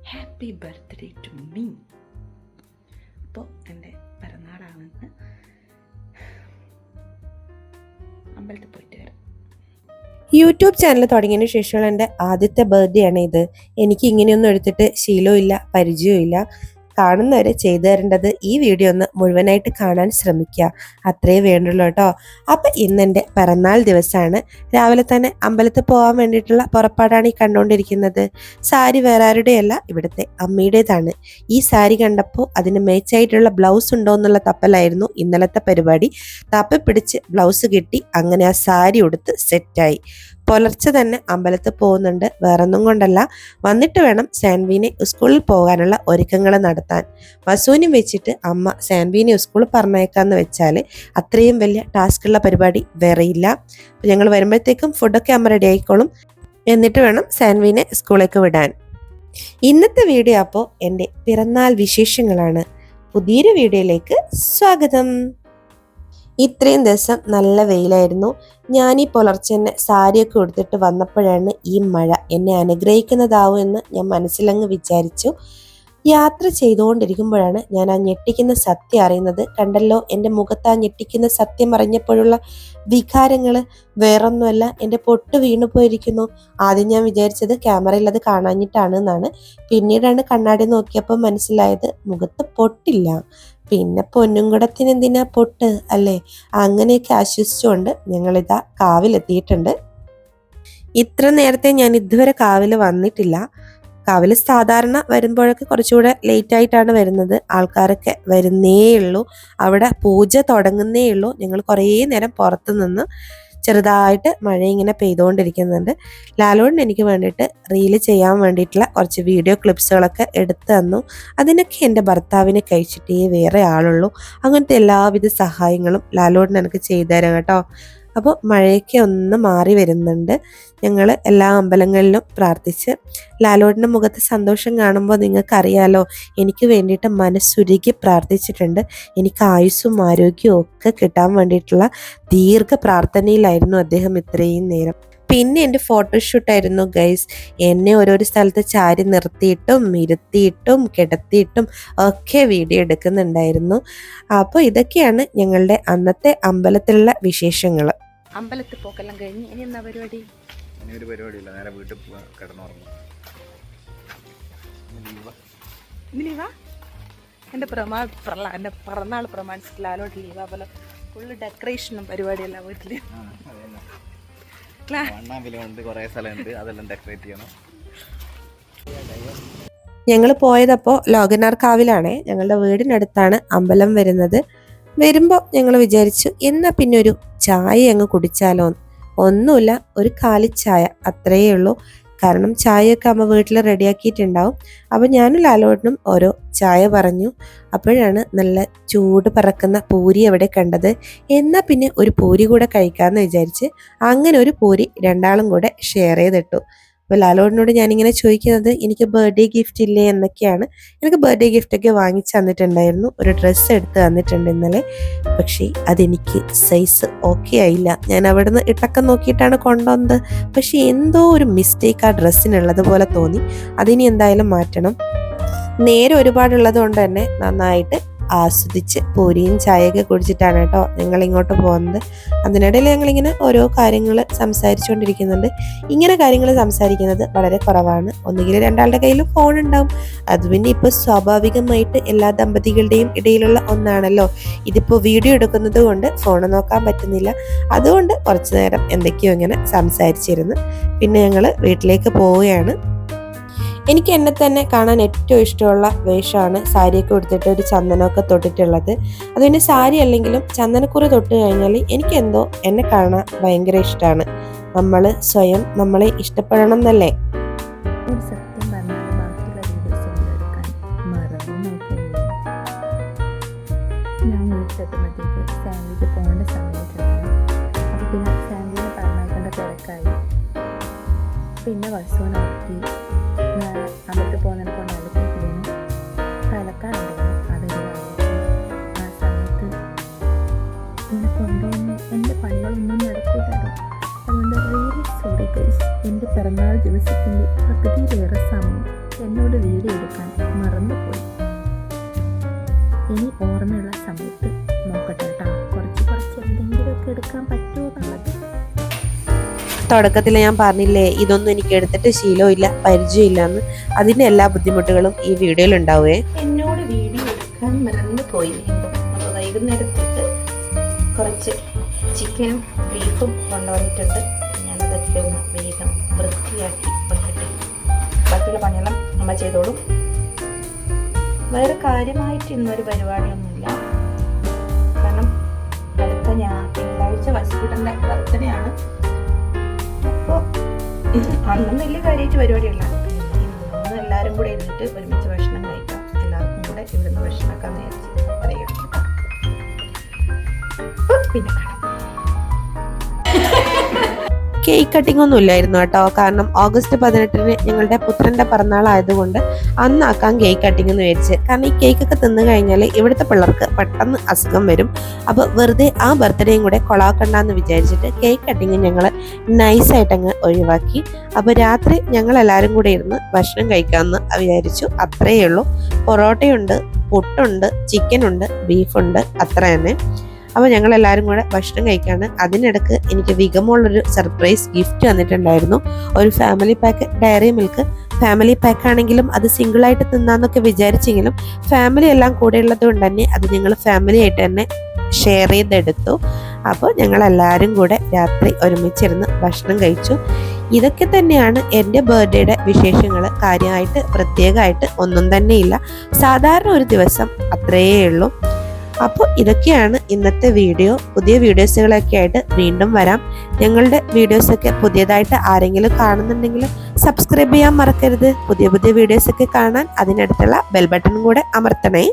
Happy birthday to me. അപ്പോൾ എൻ്റെ പിറന്നാളാണെന്ന് അമ്പലത്തിൽ പോയിട്ട് വരാം. യൂട്യൂബ് ചാനൽ തുടങ്ങിയതിന് ശേഷമുള്ള എൻ്റെ ആദ്യത്തെ ബർത്ത്ഡേ ആണ് ഇത്. എനിക്ക് ഇങ്ങനെയൊന്നും എടുത്തിട്ട് ശീലവും പരിചയവും ഇല്ല. കാണുന്നവരെ ചെയ്തു തരേണ്ടത് ഈ വീഡിയോ ഒന്ന് മുഴുവനായിട്ട് കാണാൻ ശ്രമിക്കുക, അത്രേ വേണ്ടുള്ളൂ കേട്ടോ. അപ്പം ഇന്നെൻ്റെ പിറന്നാൾ ദിവസമാണ്. രാവിലെ തന്നെ അമ്പലത്തിൽ പോകാൻ വേണ്ടിയിട്ടുള്ള പുറപ്പാടാണ് ഈ കണ്ടുകൊണ്ടിരിക്കുന്നത്. സാരി വേറെ ആരുടെയല്ല, ഇവിടുത്തെ അമ്മയുടേതാണ്. ഈ സാരി കണ്ടപ്പോൾ അതിന് മേച്ചായിട്ടുള്ള ബ്ലൗസ് ഉണ്ടോ എന്നുള്ള തപ്പലായിരുന്നു ഇന്നലത്തെ പരിപാടി. തപ്പിപ്പിടിച്ച് ബ്ലൗസ് കിട്ടി. അങ്ങനെ ആ സാരി ഉടുത്ത് സെറ്റായി. പുലർച്ചെ തന്നെ അമ്പലത്തിൽ പോകുന്നുണ്ട്. വേറൊന്നും കൊണ്ടല്ല, വന്നിട്ട് വേണം സാൻവിനെ സ്കൂളിൽ പോകാനുള്ള ഒരുക്കങ്ങൾ നടത്താൻ. വസുവിനും വെച്ചിട്ട് അമ്മ സാൻവിനെ സ്കൂളിൽ പറഞ്ഞേക്കാന്ന് വെച്ചാൽ അത്രയും വലിയ ടാസ്കുള്ള പരിപാടി വേറെയില്ല. ഞങ്ങൾ വരുമ്പോഴത്തേക്കും ഫുഡൊക്കെ അമ്മ റെഡി ആയിക്കോളും. എന്നിട്ട് വേണം സാൻവിനെ സ്കൂളിലേക്ക് വിടാൻ. ഇന്നത്തെ വീഡിയോ അപ്പോൾ എൻ്റെ പിറന്നാൾ വിശേഷങ്ങളാണ്. പുതിയൊരു വീഡിയോയിലേക്ക് സ്വാഗതം. ഇത്രയും ദിവസം നല്ല വെയിലായിരുന്നു. ഞാൻ ഈ പുലർച്ചെ തന്നെ സാരിയൊക്കെ ഉടുത്തിട്ട് വന്നപ്പോഴാണ് ഈ മഴ എന്നെ അനുഗ്രഹിക്കുന്നതാവും എന്ന് ഞാൻ മനസ്സിലങ്ങ് വിചാരിച്ചു. യാത്ര ചെയ്തുകൊണ്ടിരിക്കുമ്പോഴാണ് ഞാൻ ആ ഞെട്ടിക്കുന്ന സത്യം അറിയുന്നത്. കണ്ടല്ലോ എൻ്റെ മുഖത്ത് ആ ഞെട്ടിക്കുന്ന സത്യം അറിഞ്ഞപ്പോഴുള്ള വികാരങ്ങൾ വേറൊന്നുമല്ല, എൻ്റെ പൊട്ട് വീണു പോയിരിക്കുന്നു. ആദ്യം ഞാൻ വിചാരിച്ചത് ക്യാമറയിൽ അത് കാണാഞ്ഞിട്ടാണ് എന്നാണ്. പിന്നീടാണ് കണ്ണാടി നോക്കിയപ്പോൾ മനസ്സിലായത് മുഖത്ത് പൊട്ടില്ല. പിന്നെ പൊന്നുംകുടത്തിന് എന്തിനാ പൊട്ട് അല്ലേ? അങ്ങനെയൊക്കെ ആശ്വസിച്ചുകൊണ്ട് ഞങ്ങളിതാ കാവിലെത്തിയിട്ടുണ്ട്. ഇത്ര നേരത്തെ ഞാൻ ഇതുവരെ കാവിൽ വന്നിട്ടില്ല. കാവിൽ സാധാരണ വരുമ്പോഴൊക്കെ കുറച്ചുകൂടെ ലേറ്റ് ആയിട്ടാണ് വരുന്നത്. ആൾക്കാരൊക്കെ വരുന്നേ ഉള്ളൂ, അവിടെ പൂജ തുടങ്ങുന്നേ ഉള്ളൂ. ഞങ്ങൾ കുറേ നേരം പുറത്ത് നിന്ന് ചെറുതായിട്ട് മഴ ഇങ്ങനെ പെയ്തുകൊണ്ടിരിക്കുന്നുണ്ട്. ലാലോടിന് എനിക്ക് വേണ്ടിയിട്ട് റീല് ചെയ്യാൻ വേണ്ടിയിട്ടുള്ള കുറച്ച് വീഡിയോ ക്ലിപ്സുകളൊക്കെ എടുത്തു തന്നു. അതിനൊക്കെ എൻ്റെ ഭർത്താവിനെ കഴിച്ചിട്ടേ വേറെ ആളുള്ളൂ. അങ്ങനത്തെ എല്ലാവിധ സഹായങ്ങളും ലാലോടിന് എനിക്ക് ചെയ്തു തരാം കേട്ടോ. അപ്പോൾ മഴയൊക്കെ ഒന്ന് മാറി വരുന്നുണ്ട്. ഞങ്ങൾ എല്ലാ അമ്പലങ്ങളിലും പ്രാർത്ഥിച്ച് ലാലോടിൻ്റെ മുഖത്ത് സന്തോഷം കാണുമ്പോൾ നിങ്ങൾക്കറിയാലോ, എനിക്ക് വേണ്ടിയിട്ട് മനസ്സുരുകി പ്രാർത്ഥിച്ചിട്ടുണ്ട്. എനിക്ക് ആയുസ്സും ആരോഗ്യവും ഒക്കെ കിട്ടാൻ വേണ്ടിയിട്ടുള്ള ദീർഘ പ്രാർത്ഥനയിലായിരുന്നു അദ്ദേഹം ഇത്രയും നേരം. പിന്നെ എൻ്റെ ഫോട്ടോഷൂട്ടായിരുന്നു ഗൈസ്. എന്നെ ഓരോരോ സ്ഥലത്ത് ചാരി നിർത്തിയിട്ടും ഇരുത്തിയിട്ടും കിടത്തിയിട്ടും ഒക്കെ വീഡിയോ എടുക്കുന്നുണ്ടായിരുന്നു. അപ്പോൾ ഇതൊക്കെയാണ് ഞങ്ങളുടെ അന്നത്തെ അമ്പലത്തിലുള്ള വിശേഷങ്ങൾ. അമ്പലത്തിൽ പോക്കെല്ലാം കഴിഞ്ഞ് ഇനി എന്താ പരിപാടി? ഇനി ഒരു പരിപാടിയില്ല, നേരെ വീട്ടിൽ പോവാ, കിടന്നുറങ്ങും. ലീവാ? എൻ്റെ പിറന്നാൾ പ്രമാണിച്ചിട്ട് ലാലോട്ട് ലീവാ പോലെ ഫുള്ള് ഡെക്കറേഷനും പരിപാടിയല്ല വീട്ടിൽ. വണ്ണാമ്പിലുണ്ട്, കുറേ സ്ഥലമുണ്ട്, അതെല്ലാം ഡെക്കറേറ്റ് ചെയ്യണം. ഞങ്ങൾ പോയതപ്പോൾ ലോകനാർ കാവിലാണേ. ഞങ്ങളുടെ വീടിനടുത്താണ് അമ്പലം വരുന്നത്. വരുമ്പോൾ ഞങ്ങൾ വിചാരിച്ചു എന്നാൽ പിന്നെ ഒരു ചായ അങ്ങ് കുടിച്ചാലോ. ഒന്നുമില്ല, ഒരു കാലിച്ചായ അത്രയേ ഉള്ളൂ. കാരണം ചായയൊക്കെ അമ്മ വീട്ടിൽ റെഡിയാക്കിയിട്ടുണ്ടാവും. അപ്പോൾ ഞാനും ലാലോട്ടനും ഓരോ ചായ പറഞ്ഞു. അപ്പോഴാണ് നല്ല ചൂട് പറക്കുന്ന പൂരി അവിടെ കണ്ടത്. എന്നാൽ പിന്നെ ഒരു പൂരി കൂടെ കഴിക്കാമെന്ന് വിചാരിച്ച് അങ്ങനെ ഒരു പൂരി രണ്ടാളും കൂടെ ഷെയർ ചെയ്തിട്ടു. അപ്പോൾ ലാലോടിനോട് ഞാനിങ്ങനെ ചോദിക്കുന്നത് എനിക്ക് ബർത്ത്ഡേ ഗിഫ്റ്റ് ഇല്ലേ എന്നൊക്കെയാണ്. എനിക്ക് ബർത്ത്ഡേ ഗിഫ്റ്റൊക്കെ വാങ്ങിച്ചു തന്നിട്ടുണ്ടായിരുന്നു. ഒരു ഡ്രസ്സ് എടുത്ത് തന്നിട്ടുണ്ട് ഇന്നലെ. പക്ഷേ അതെനിക്ക് സൈസ് ഓക്കെ ആയില്ല. ഞാൻ അവിടെ നിന്ന് ഇട്ടൊക്കെ നോക്കിയിട്ടാണ് കൊണ്ടുവന്നത്. പക്ഷേ എന്തോ ഒരു മിസ്റ്റേക്ക് ആ ഡ്രസ്സിനുള്ളത് പോലെ തോന്നി. അതിനി എന്തായാലും മാറ്റണം. നേരെ ഒരുപാടുള്ളത് കൊണ്ട് തന്നെ നന്നായിട്ട് ആസ്വദിച്ച് പൂരിയും ചായയൊക്കെ കുടിച്ചിട്ടാണ് കേട്ടോ ഞങ്ങൾ ഇങ്ങോട്ട് പോകുന്നത്. അതിനിടയിൽ ഞങ്ങളിങ്ങനെ ഓരോ കാര്യങ്ങൾ സംസാരിച്ചുകൊണ്ടിരിക്കുന്നുണ്ട്. ഇങ്ങനെ കാര്യങ്ങൾ സംസാരിക്കുന്നത് വളരെ കുറവാണ്. ഒന്നുകിൽ രണ്ടാളുടെ കയ്യിൽ ഫോൺ ഉണ്ടാവും. അത് പിന്നെ ഇപ്പോൾ സ്വാഭാവികമായിട്ട് എല്ലാ ദമ്പതികളുടെയും ഇടയിലുള്ള ഒന്നാണല്ലോ. ഇതിപ്പോൾ വീഡിയോ എടുക്കുന്നത് കൊണ്ട് ഫോൺ നോക്കാൻ പറ്റുന്നില്ല. അതുകൊണ്ട് കുറച്ചു നേരം എന്തൊക്കെയോ ഇങ്ങനെ സംസാരിച്ചിരുന്നു. പിന്നെ ഞങ്ങൾ വീട്ടിലേക്ക് പോവുകയാണ്. എനിക്ക് എന്നെ തന്നെ കാണാൻ ഏറ്റവും ഇഷ്ടമുള്ള വേഷമാണ് സാരിയൊക്കെ ഉടുത്തിട്ട് ഒരു ചന്ദനമൊക്കെ തൊട്ടിട്ടുള്ളത്. അത് പിന്നെ സാരി അല്ലെങ്കിലും ചന്ദനക്കുറി തൊട്ട് കഴിഞ്ഞാൽ എനിക്കെന്തോ എന്നെ കാണാൻ ഭയങ്കര ഇഷ്ടമാണ്. നമ്മൾ സ്വയം നമ്മളെ ഇഷ്ടപ്പെടണം എന്നല്ലേ. സത്യം പറഞ്ഞാൽ ബാക്കിയുള്ള വീഡിയോസ് എടുക്കാൻ മറന്നു. ഞാൻ വീട്ടിലെത്തുമ്പോഴത്തേക്ക് സാൻവിക്ക് പോകേണ്ട സമയത്താണ്. അപ്പോൾ പിന്നെ സാൻവിനെ പറഞ്ഞേക്കേണ്ട തിരക്കായി. പിന്നെ വസുവിനാക്കി അമ്പലത്തിൽ പോകുന്നതിനെ കൊണ്ട് അലക്കിയിരുന്നു. അലക്കാനുണ്ടായിരുന്നു. അതൊരു ആ സമയത്ത് എന്നെ കൊണ്ടുവന്ന് എൻ്റെ പണികളൊന്നും നടക്കൂട്ടായിരുന്നു. അതുകൊണ്ട് റിയലി സോറി ഗൈസ്. എൻ്റെ പിറന്നാൾ ദിവസത്തിൻ്റെ പകുതിയിലേറെ സമയം എന്നോട് വീഡിയോ എടുക്കാൻ മറന്നുപോയി. ഇനി ഓർമ്മയുള്ള സമയത്ത് നോക്കട്ടെ കേട്ടോ, കുറച്ച് എന്തെങ്കിലുമൊക്കെ എടുക്കാൻ പറ്റുമോ എന്നുള്ളത്. തുടക്കത്തിൽ ഞാൻ പറഞ്ഞില്ലേ ഇതൊന്നും എനിക്ക് എടുത്തിട്ട് ശീലമില്ല പരിചയമില്ല എന്ന്. അതിൻ്റെ എല്ലാ ബുദ്ധിമുട്ടുകളും ഈ വീഡിയോയിൽ ഉണ്ടാവുകയെ. എന്നോട് വീഡിയോ എടുക്കാൻ മറന്നുപോയി. അപ്പോൾ വൈകുന്നേരത്തേക്ക് കുറച്ച് ചിക്കനും ബീഫും കൊണ്ടുവന്നിട്ടുണ്ട്. ഞാനതൊക്കെ ഒന്ന് വേഗം വൃത്തിയാക്കി വെക്കട്ടെ. ബാക്കിയുള്ള പണിയെല്ലാം അമ്മ ചെയ്തോളും. വേറെ കാര്യമായിട്ട് ഇന്നൊരു പരിപാടിയൊന്നുമില്ല. കാരണം അടുത്ത തിങ്കളാഴ്ച വസുകുട്ടൻ്റെ ബർത്ത്ഡേ ആണ്. അപ്പോൾ അന്നും വലിയ കാര്യമായിട്ട് പരിപാടിയല്ല. ഇന്ന് എല്ലാവരും കൂടെ ഇരുന്നിട്ട് ഒരുമിച്ച് ഭക്ഷണം കഴിക്കാം. എല്ലാവർക്കും കൂടെ ഇവിടുന്ന് ഭക്ഷണമൊക്കെ നേരിച്ച് അറിയാം. പിന്നെ കാണാം. കേക്ക് കട്ടിംഗ് ഒന്നും ഇല്ലായിരുന്നു കേട്ടോ. കാരണം ഓഗസ്റ്റ് 18 ഞങ്ങളുടെ പുത്രൻ്റെ പിറന്നാളായതുകൊണ്ട് അന്നാക്കാം കേക്ക് കട്ടിംഗ് എന്ന് വിചാരിച്ച്. കാരണം ഈ കേക്കൊക്കെ തിന്നു കഴിഞ്ഞാൽ ഇവിടുത്തെ പിള്ളേർക്ക് പെട്ടെന്ന് അസുഖം വരും. അപ്പോൾ വെറുതെ ആ ബർത്ത്ഡേയും കൂടെ കൊളാക്കണ്ടെന്ന് വിചാരിച്ചിട്ട് കേക്ക് കട്ടിങ് ഞങ്ങൾ നൈസായിട്ടങ്ങ് ഒഴിവാക്കി. അപ്പോൾ രാത്രി ഞങ്ങളെല്ലാവരും കൂടെ ഇരുന്ന് ഭക്ഷണം കഴിക്കാമെന്ന് വിചാരിച്ചു. അത്രയേ ഉള്ളൂ. പൊറോട്ടയുണ്ട്, പുട്ടുണ്ട്, ചിക്കനുണ്ട്, ബീഫുണ്ട്, അത്ര തന്നെ. അപ്പോൾ ഞങ്ങളെല്ലാവരും കൂടെ ഭക്ഷണം കഴിക്കാണ്. അതിനിടക്ക് എനിക്ക് വിഗമുള്ളൊരു സർപ്രൈസ് ഗിഫ്റ്റ് വന്നിട്ടുണ്ടായിരുന്നു. ഒരു family pack dairy milk. Family pack ആണെങ്കിലും അത് സിംഗിളായിട്ട് തിന്നാന്നൊക്കെ വിചാരിച്ചെങ്കിലും ഫാമിലി എല്ലാം കൂടെ ഉള്ളത് കൊണ്ട് തന്നെ അത് ഞങ്ങൾ ഫാമിലി ആയിട്ട് തന്നെ ഷെയർ ചെയ്തെടുത്തു. അപ്പോൾ ഞങ്ങളെല്ലാവരും കൂടെ രാത്രി ഒരുമിച്ചിരുന്ന് ഭക്ഷണം കഴിച്ചു. ഇതൊക്കെ തന്നെയാണ് എൻ്റെ ബർത്ത്ഡേയുടെ വിശേഷങ്ങൾ. കാര്യമായിട്ട് പ്രത്യേകമായിട്ട് ഒന്നും തന്നെയില്ല. സാധാരണ ഒരു ദിവസം അത്രയേ ഉള്ളൂ. അപ്പോൾ ഇതൊക്കെയാണ് ഇന്നത്തെ വീഡിയോ. പുതിയ വീഡിയോസുകളൊക്കെ ആയിട്ട് വീണ്ടും വരാം. ഞങ്ങളുടെ വീഡിയോസൊക്കെ പുതിയതായിട്ട് ആരെങ്കിലും കാണുന്നുണ്ടെങ്കിൽ സബ്സ്ക്രൈബ് ചെയ്യാൻ മറക്കരുത്. പുതിയ വീഡിയോസൊക്കെ കാണാൻ അതിനടുത്തുള്ള ബെൽ ബട്ടൺ കൂടെ അമർത്തണേ.